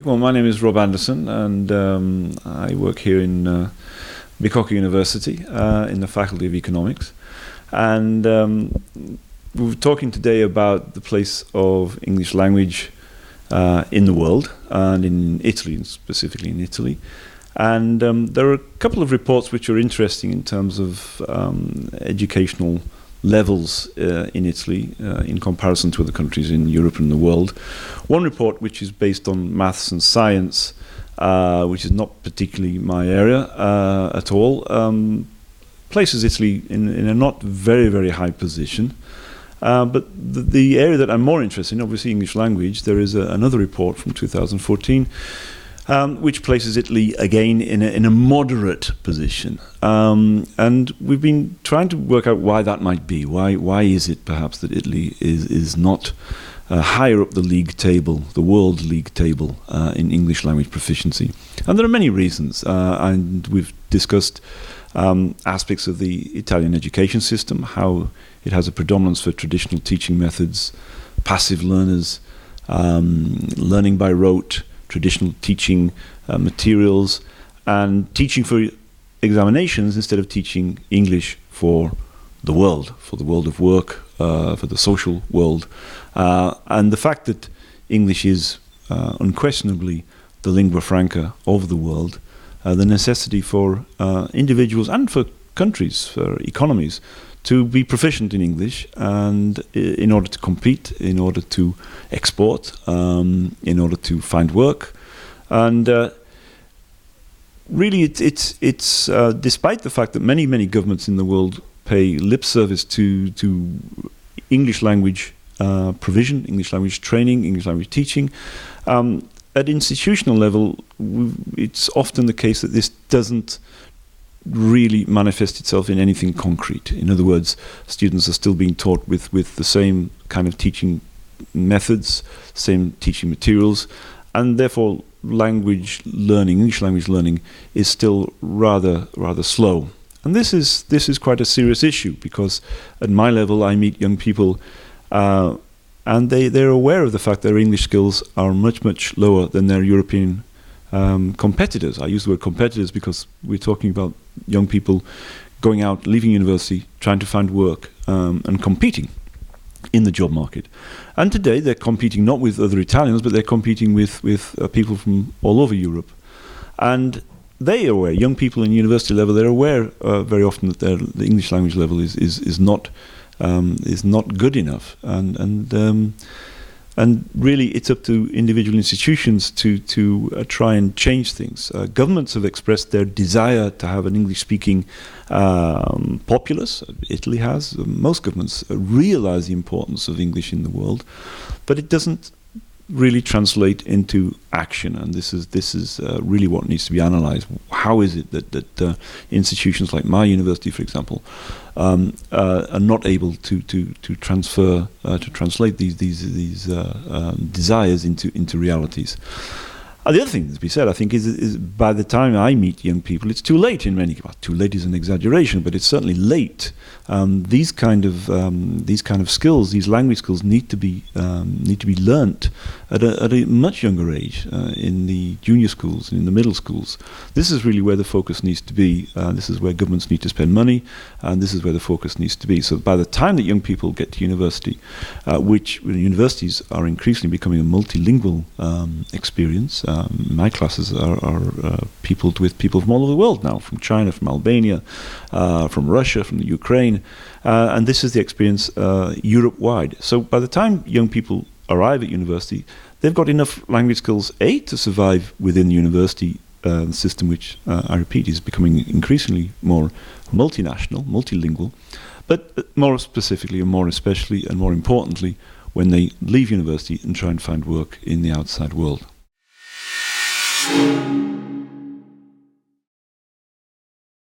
Well, my name is Rob Anderson, and I work here in Bicocca University in the Faculty of Economics. And we're talking today about the place of English language in the world, and in Italy, and specifically in Italy. And there are a couple of reports which are interesting in terms of educational levels in Italy in comparison to other countries in Europe and the world. One report, which is based on maths and science, which is not particularly my area at all, places Italy in a not very, very high position. But the area that I'm more interested in, obviously English language, there is another report from 2014 which places Italy again in a moderate position. And we've been trying to work out why that might be. Why is it perhaps that Italy is not higher up the league table, the world league table in English language proficiency? And there are many reasons, and we've discussed aspects of the Italian education system, how it has a predominance for traditional teaching methods, passive learners, learning by rote, traditional teaching materials, and teaching for examinations instead of teaching English for the world of work, for the social world. And the fact that English is unquestionably the lingua franca of the world, the necessity for individuals and for countries, for economies, to be proficient in English, and in order to compete, in order to export, in order to find work. And really it's despite the fact that many governments in the world pay lip service to English language provision, English language training, English language teaching, at institutional level, it's often the case that this doesn't really manifest itself in anything concrete. In other words, students are still being taught with the same kind of teaching methods, same teaching materials, and therefore language learning, English language learning, is still rather slow. And this is quite a serious issue, because at my level I meet young people and they're aware of the fact that their English skills are much lower than their European competitors. I use the word competitors because we're talking about young people going out, leaving university, trying to find work, and competing in the job market. And today they're competing not with other Italians, but they're competing with people from all over Europe. And they are aware, young people in university level, they're aware very often that the English language level is not good enough. And really, it's up to individual institutions to try and change things. Governments have expressed their desire to have an English-speaking populace. Italy has. Most governments realize the importance of English in the world, but it doesn't really translate into action. And this is really what needs to be analysed. How is it that institutions like my university, for example, are not able to translate these desires into realities? The other thing to be said, I think, is by the time I meet young people, it's too late in many. Well, too late is an exaggeration, but it's certainly late. These kind of skills, these language skills, need to be learnt at a much younger age, in the junior schools and in the middle schools. This is really where the focus needs to be. This is where governments need to spend money, and this is where the focus needs to be. So by the time that young people get to university, which universities are increasingly becoming a multilingual experience. My classes are peopled with people from all over the world now, from China, from Albania, from Russia, from the Ukraine, and this is the experience Europe-wide. So by the time young people arrive at university, they've got enough language skills, A, to survive within the university system, which, I repeat, is becoming increasingly more multinational, multilingual, but more specifically and more especially and more importantly, when they leave university and try and find work in the outside world.